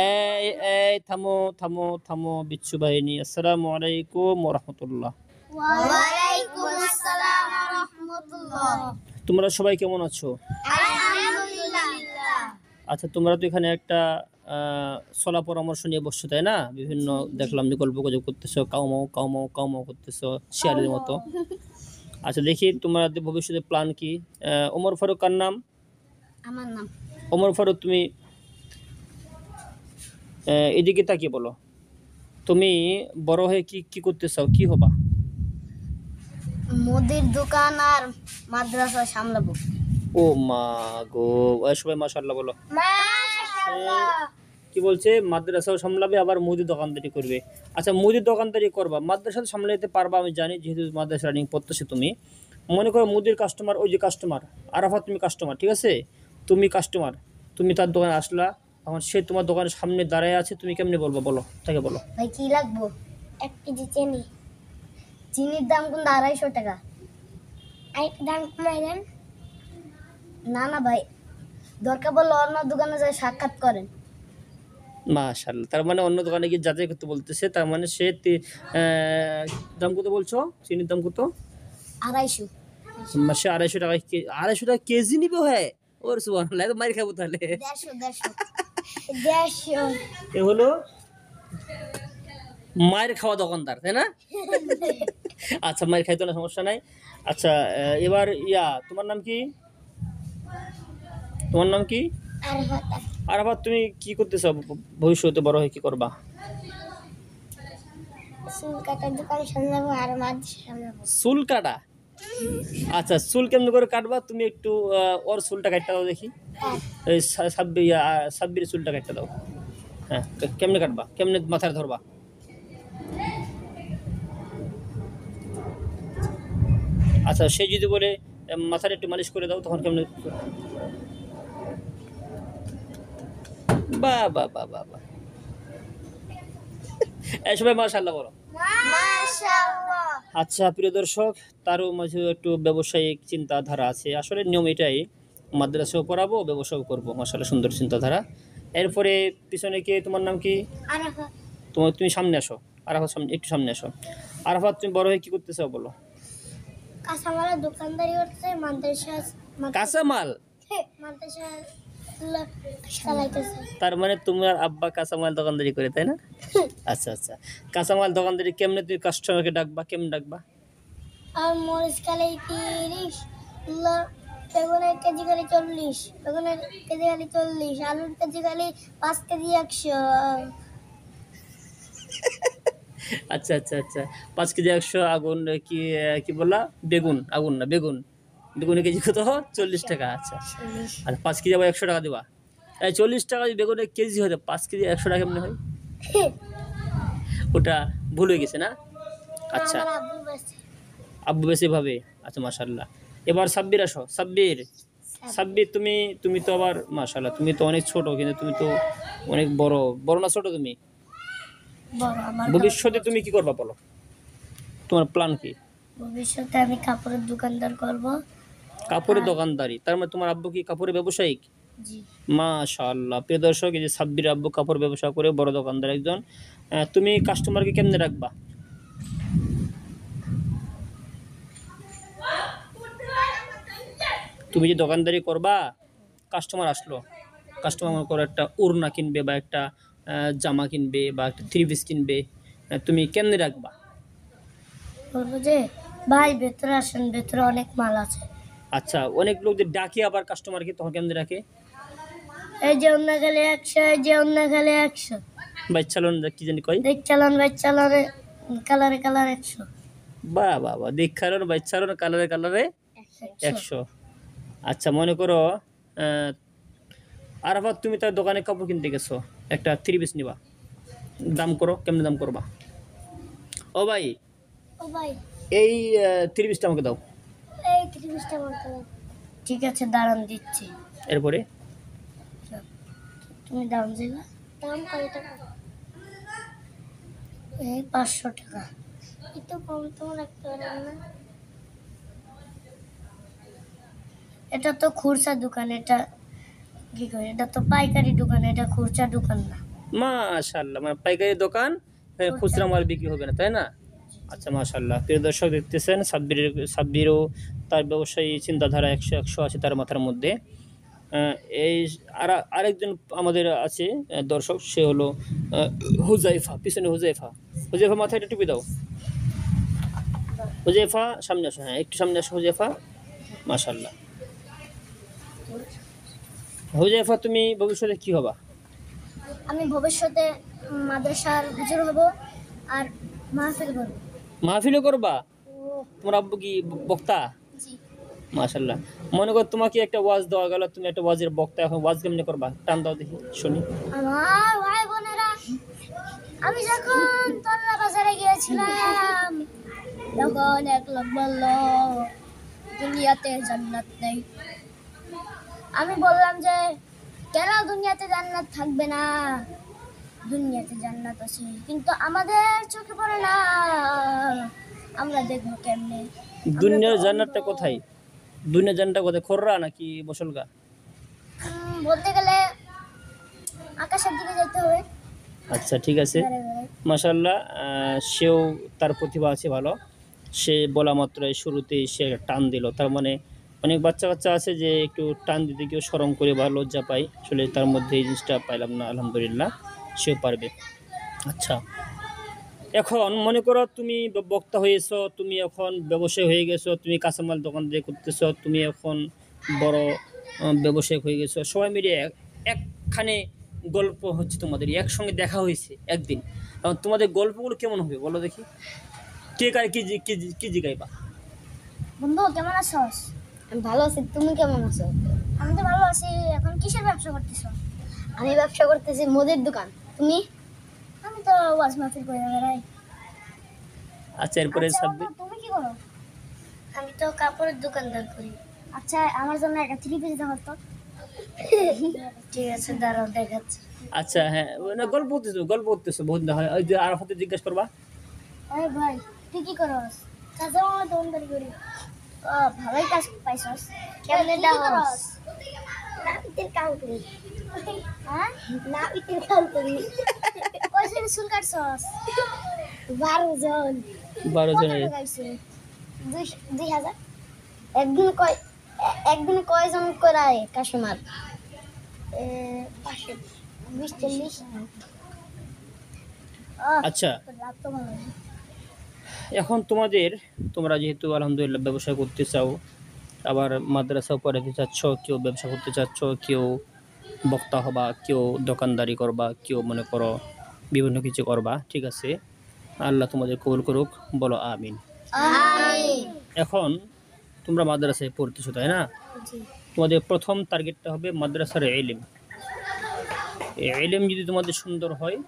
এই থামো থামো থামো বিচ্ছু বাহিনী। আসসালামু আলাইকুম ওয়া রাহমাতুল্লাহ। ওয়ালাইকুম আসসালাম ওয়া রাহমাতুল্লাহ। তোমরা সবাই কেমন আছো? আলহামদুলিল্লাহ। আচ্ছা, তোমরা তো এখানে একটা সলা পরামর্শ নিয়ে বসছো, তাই না? বিভিন্ন দেখলাম যে গল্প গুজব করতেছো, কাউমাও কাউমাও কাউমাও করতেছো শিয়ালের মতো। আচ্ছা, দেখি তোমাদের ভবিষ্যতে প্ল্যান কি? ওমর ফারুক কার নাম? আমার নাম। ওমর ফারুক, তুমি এদিকে তাকিয়ে বলো, তুমি বড় হয়ে কি কি করতে চাও, কি হবা? মুদির দোকান আর মাদ্রাসা সামলাবো। ও মা গো, সবাই মাশাআল্লাহ বলো। মাশাআল্লাহ। কি বলছে? মাদ্রাসাও সামলাবে আবার মুদি দোকানদারি করবে। আচ্ছা, মুদি দোকানদারি করবা, মাদ্রাসা সামলাতে পারবা আমি জানি, যেহেতু মাদ্রাসা রানিং পড়তেছে। তুমি মনে করো মুদির কাস্টমার, ওই যে কাস্টমার আরাফাত, তুমি কাস্টমার, ঠিক আছে? তুমি কাস্টমার, তুমি তার দোকানে আসলা, এখন সে তোমার দোকানের সামনে দাঁড়ায় আছে, তুমি কেমনে বলবো বলো, তাকে বলো। ভাই কি লাগবো? 1 কেজি চিনি। চিনির দাম কিন্তু 250 টাকা। দাম কমাই দেন। না না ভাই, দরকার পড়লে অন্য দোকানে যায় সাক্ষাৎ করেন। মাশাআল্লাহ, তার মানে অন্য দোকানে গিয়ে যাচাই করতে বলতেছে, তার মানে সে দাম কত বলছো? চিনির দাম কত? 250। সে 250 টাকা, 250 টাকা কেজি নিবে? হয় ওর সুবহানাল্লাহ, তো মারি খাবো তাহলে। 150 এ হলো মায়ের খাওয়া দোকানদার, তাই না? আচ্ছা, মায়ের খাইতো না, সমস্যা নাই। আচ্ছা, এবার তোমার নাম কি? তোমার নাম কি? আরাফাত, তুমি কি করতে চাও ভবিষ্যতে, বড় হয়ে কি করবা? চুল কাটার দোকান সামলাবো আর মাদ্রাসা সামলাবো। চুল কাটা? আচ্ছা, চুল কেমন করে কাটবা তুমি? একটু ওর চুলটা কাটতে দাও দেখি। এই সাব্বির চুলটা কাটতে দাও। হ্যাঁ, কেমনে কাটবা, কেমনে মাথায় ধরবা? আচ্ছা, সে যদি বলে মাথাটা একটু মালিশ করে দাও, তখন কেমনে? বাহ বাহ বাহ বাহ বাহ, সবাই মাশাআল্লাহ বলো। মাশাআল্লাহ। আচ্ছা প্রিয় দর্শক, তারও মাঝে একটু ব্যবসায়িক চিন্তাধারা আছে। আসলে নিয়ম এটাই, মাদ্রাসাও পড়াবো, ব্যবসাও করবো। মাশাআল্লাহ, সুন্দর চিন্তাধারা। এরপরে পিছনে কে? তোমার নাম কি? আরাফাত। তুমি সামনে আসো। আরাফাত, সামনে একটু সামনে আসো। আরাফাত, তুমি বড় হয়ে কি করতে চাও বলো? কাঁচামালের দোকানদারি করতে, মাদ্রাসা কাঁচামাল? মাদ্রাসা চালাইতেছে। তার মানে তোমার আব্বা কাঁচামাল দোকানদারি করে, তাই না? আচ্ছা আচ্ছা, কাঁচামাল দোকানদারি কেমনে তুমি কাস্টমারকে ডাকবা, কেমন ডাকবা? আর মরিচ কালাই 30, বেগুনের কেজি খালি 40, বেগুনের কেজি খালি 40, আলুর কেজি খালি 5 কেজি 100। আচ্ছা আচ্ছা আচ্ছা, 5 কেজি 100। আগুন কি কি বললা? বেগুন, আগুন না বেগুন। বেগুনের কেজি কত? 40 টাকা। আচ্ছা, আর 5 কেজি আবার 100 টাকা দিবা? 40 টাকা বেগুনের কেজি হতে 5 কেজি 100 টাকা কেমনে হয়? ওটা ভুল হয়ে গেছে না? আচ্ছা, আমার আব্বু বেচে। আব্বু বেশি ভাবে। আচ্ছা মাশাআল্লাহ। এবার সাব্বির আসো। সাব্বির, সাব্বির, তুমি তো আবার মাশাআল্লাহ, তুমি তো অনেক ছোট, কিন্তু তুমি তো অনেক বড়। বড় না ছোট তুমি? বড়। আমার ভবিষ্যতে তুমি কি করবা বলো, তোমার প্ল্যান কি? ভবিষ্যতে আমি কাপড়ের দোকানদার করব। কাপড়ের দোকানদারি? তার মানে তোমার আব্বু কি কাপড়ের ব্যবসায়িক? জি। মাশাআল্লাহ, প্রিয় দর্শক, এই যে সাব্বির আব্বু কাপড় ব্যবসা করে বড় দোকানদার একজন। তুমি কাস্টমারকে কেমনে রাখবা? তুমি যে দোকানদারি করবা, কাস্টমার আসলো, কাস্টমার মনে করো একটা ওড়না কিনবে বা একটা জামা কিনবে বা একটা 3 পিস কিনবে, তুমি কেমনে রাখবা? বলবো যে ভাই ভেতরে আসেন, ভেতরে অনেক মাল আছে। আচ্ছা, অনেক লোকদের ডাকে আবার কাস্টমারকে, তখন কেমনে রাখে? এই যে অন্য গেলে 100, এই যে অন্য গেলে 100। বাইক চালান কি জানি কয়? দেখ চালান ভাই চালানে, কালারে কালার 100। বাহ বাহ বাহ, দেখার বাইক চালানো, কালারে কালারে 100। আচ্ছা, মনে করো আরাফাত, তুমি তার দোকানে কাপড় কিনতে গেছো, একটা 3 পিস নিবা, দাম করো, কেমনে দাম করবা? ও ভাই, ও ভাই এই 3 পিসটা আমাকে দাও। এই 30টা বলতে। ঠিক আছে দাঁড়ান দিচ্ছি। এরপরে তুমি দাম দিবা। দাম কত টাকা? এই 500 টাকা। একটু কম তো রাখতে পারেন না? এটা তো খুচরা দোকান, এটা কি করে, এটা তো পাইকারি দোকান, এটা খুচরা দোকান না। মাশাআল্লাহ, মানে পাইকারি দোকান, খুচরা মাল বিক্রি হবে না, তাই না? আচ্ছা, মাশাআল্লাহ। প্রিয় দর্শক, দেখতেছেন সাব্বিরও তার ব্যবসায়ী চিন্তাধারা 100 আছে তার মাথার মধ্যে। আহ, এই আরেকজন আমাদের আছে দর্শক, সে হলো হুজাইফা। পিছনে হুজাইফা, হুজাইফা মাথায় একটা টুপি দাও। হুজাইফা সামনে আসো, হ্যাঁ একটু সামনে আসো হুজাইফা। মাশাআল্লাহ। হুজাইফা, তুমি ভবিষ্যতে কি হবা? আমি ভবিষ্যতে মাদ্রাসার হুজুর হব আর মাহফিল করব। মাহফিলও করবা? ও তোমার আব্বু কি বক্তা? জি। মাশাআল্লাহ। মনে কর তোমাকে একটা ওয়াজ দেওয়া গেল, তুমি একটা ওয়াজের বক্তা, এখন ওয়াজ কেমনে করবা? টান দাও দেখি, শুনি। আমার ভাই বোনেরা, আমি যখন তল্লা বাজারে গিয়েছিলাম তখন এক লোক বলল দুনিয়াতে জান্নাত নেই। আমি বললাম যে কেন দুনিয়াতে জান্নাত থাকবে না, দুনিয়াতে জান্নাত আছে কিন্তু আমাদের চোখে পড়ে না, আমরা দেখবো কেমনে। দুনিয়ার জান্নাতটা কোথায়? দুনিয়ার জান্নাতটা কোথায়? খোররা নাকি বসলগা? বলতে গেলে আকাশের দিকে যেতে হবে। আচ্ছা, ঠিক আছে। বেড়ে বেড়ে। মাশাআল্লাহ। সেও তার প্রতিভা আছে ভালো। সে বলা মাত্রই শুরুতেই সে একটা টান দিল। তার মানে অনেক বাচ্চা কাচ্চা আছে যে একটু টান দিতে কেউ শরম করে বা লজ্জা পায়, আসলে তার মধ্যে এই জিনিসটা পাইলাম না। আলহামদুলিল্লাহ, সেও পারবে। আচ্ছা, এখন মনে করো তুমি বক্তা হয়েছো, তুমি এখন ব্যবসায়ী হয়ে গেছো, তুমি কাঁচামাল দোকান দিয়ে করতেছো, তুমি এখন বড় ব্যবসায়িক হয়ে গেছো, সবাই মিলে একখানে গল্প হচ্ছে তোমাদের, একসঙ্গে দেখা হয়েছে একদিন। এখন তোমাদের গল্পগুলো কেমন হবে বলো দেখি? কে কার কি জিগাইবা? বন্ধু কেমন আছোস? আমি ভালো আছি, তুমি কেমন আছো? আমি তো ভালো আছি। এখন কিসের ব্যবসা করতেছো? আমি ব্যবসা করতেছি মুদির দোকান। তুমি? আমি তো ওয়াজ মাহফিল করে বেড়াই। আচ্ছা, এরপরে আচ্ছা সাব্বির। বন্ধু, তুমি কি করো? আমি তো কাপড়ের দোকানদার করি। আচ্ছা, আমার জন্য একটা 3 পিস দাও তো। ঠিক আছে, দাঁড়াও দেখাচ্ছি। আচ্ছা, হ্যাঁ, না, গল্প করতেছো বহুত না হয়। ওই যে আরাফাতে জিজ্ঞেস করবা। আরে ভাই, তুই কি করস? কাজে আমার দোকানদারি করি। ও, ভালোই কাজ পাইছস। কেমনে দাওস? নাপিতের কাম করি। হ্যাঁ, নাপিতের কাম করি। কয়জন চুল কাটছস? 12 জন। 12 কত জনের। টাকা হইছে? 2000। একদিনে কয়জন করায় কাস্টমার? 500, 20-40। আচ্ছা, লাভ তো ভালো। এখন তোমরা যেহেতু আলহামদুলিল্লাহ ব্যবসা করতে চাও, আবার মাদ্রাসাও পড়াতে চাচ্ছ, কেউ ব্যবসা করতে চাচ্ছ, কেউ বক্তা হবা, কেউ দোকানদারি করবা, কেউ মনে করো বিভিন্ন কিছু করবা, ঠিক আছে। আল্লাহ তোমাদের কবুল করুক, বলো আমিন। আমিন। এখন তোমরা মাদ্রাসায় পড়তেছো, তাই না? জি। তোমাদের প্রথম টার্গেটটা হবে মাদ্রাসার ইলম। এই ইলম যদি তোমাদের সুন্দর হয়,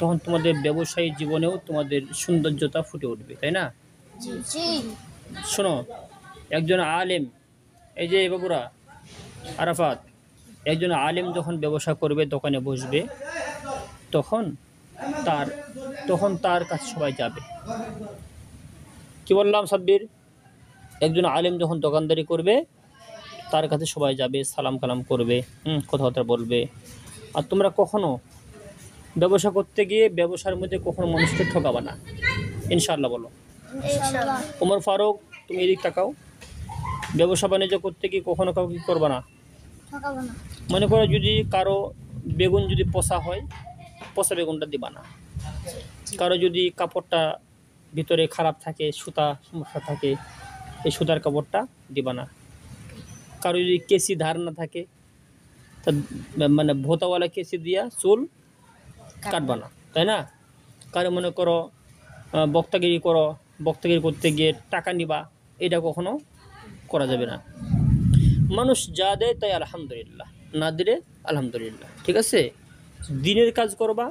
তখন তোমাদের ব্যবসায়ী জীবনেও তোমাদের সৌন্দর্যতা ফুটে উঠবে, তাই না? জি জি। শোনো, একজন আলেম, এই যে বাবুরা, আরাফাত, একজন আলেম যখন ব্যবসা করবে, দোকানে বসবে, তখন তার তখন তার কাছে সবাই যাবে। কি বললাম সাব্বির? একজন আলেম যখন দোকানদারি করবে, তার কাছে সবাই যাবে, সালাম কালাম করবে, কথাবার্তা বলবে। আর তোমরা কখনো ব্যবসা করতে গিয়ে ব্যবসার মধ্যে কখনো মানুষকে ঠকাবা না, ইনশাআল্লাহ বলো। ইনশাআল্লাহ। ওমর ফারুক, তুমি এদিক তাকাও। ব্যবসা বাণিজ্য করতে গিয়ে কখনো কাউকে কি করবা না। ঠকাবো না। মনে করো যদি কারো বেগুন যদি পচা হয়, পচা বেগুনটা দিবা না। কারো যদি কাপড়টা ভিতরে খারাপ থাকে, সুতা সমস্যা থাকে, এই সুতার কাপড়টা দিবা না। কারো যদি কেসি ধার না থাকে, তা মানে ভোতাওয়ালা কেসি দিয়া চুল কাটবা না, তাই না? কারো মনে করো বক্তাগিরি করতে গিয়ে টাকা নিবা, এটা কখনো করা যাবে না। মানুষ যা দেয় তাই আলহামদুলিল্লাহ, না দিলে আলহামদুলিল্লাহ, ঠিক আছে। দিনের কাজ করবা,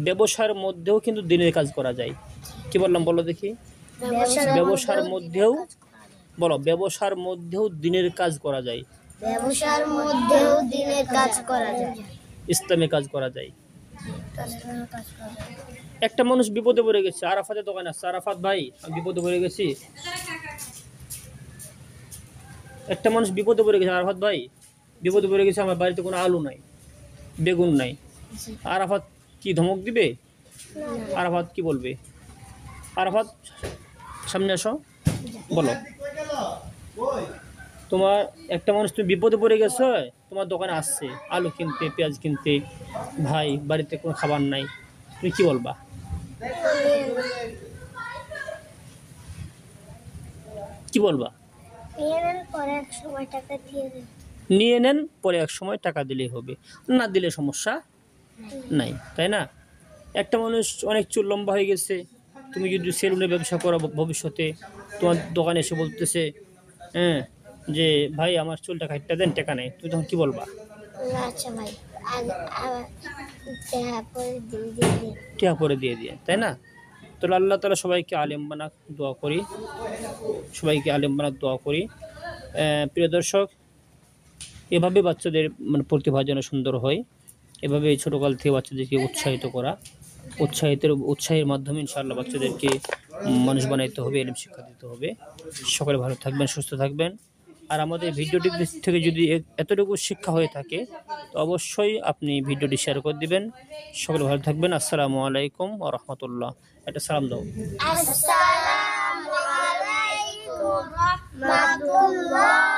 ব্যবসার মধ্যেও কিন্তু দিনের কাজ করা যায়। কি বললাম বলো দেখি? ব্যবসার মধ্যেও ব্যবসার মধ্যেও দিনের কাজ করা যায়, ব্যবসার মধ্যেও দিনের কাজ করা যায়। ইসলামে কাজ করা যায়। একটা মানুষ বিপদে পড়ে গেছে, আরাফাতের দোকানে আসছে, আরাফাত ভাই আমি বিপদে পড়ে গেছি, একটা মানুষ বিপদে পড়ে গেছে, আরাফাত ভাই বিপদে পড়ে গেছে, আমার বাড়িতে কোনো আলু নাই, বেগুন নাই। জি। আরাফাত কি ধমক দিবে? আরাফাত কি বলবে? আরাফাত সামনে আসো, বলো। তোমার একটা মানুষ, তুমি বিপদে পড়ে গেছো, তোমার দোকানে আসছে আলু কিনতে, পেঁয়াজ কিনতে, ভাই বাড়িতে কোনো খাবার নাই, তুমি কি বলবা? কি বলবা? নিয়ে নেন, পরে এক সময় টাকা দিয়ে দেন। নিয়ে নেন, পরে এক সময় টাকা দিলেই হবে, না দিলে সমস্যা নাই, তাই না? একটা মানুষ অনেক চুল লম্বা হয়ে গেছে, তুমি যদি সেলুনের ব্যবসা করো ভবিষ্যতে, তোমার দোকানে এসে বলতেছে, হ্যাঁ, যে ভাই আমার চুলটা কাটতে দেন, টাকা নেই, তুমি তখন কি বলবা? আচ্ছা ভাই, আগে টাকা পরে দিয়ে দিয়ে দিন। টাকা পরে দিয়ে দিয়ে, তাই না? তো আল্লাহ তাআলা সবাইকে আলেম বানাক, দোয়া করি, সবাইকে আলেম বানাক, দোয়া করি। প্রিয় দর্শক, এভাবে বাচ্চাদের মানে প্রতিভা যেন সুন্দর হয়, এভাবে ছোটোকাল থেকে বাচ্চাদেরকে উৎসাহিত করা, উৎসাহের মাধ্যমে ইনশাআল্লাহ বাচ্চাদেরকে মানুষ বানাইতে হবে, এলিম শিক্ষা দিতে হবে। সকলে ভালো থাকবেন, সুস্থ থাকবেন। আর আমাদের ভিডিওটি থেকে যদি এতটুকু শিক্ষা হয়ে থাকে, তো অবশ্যই আপনি ভিডিওটি শেয়ার করে দিবেন। সকলে ভালো থাকবেন। আসসালামু আলাইকুম ওয়া রাহমাতুল্লাহ। একটা সালাম দাও। আসসালামু আলাইকুম ওয়া রাহমাতুল্লাহ।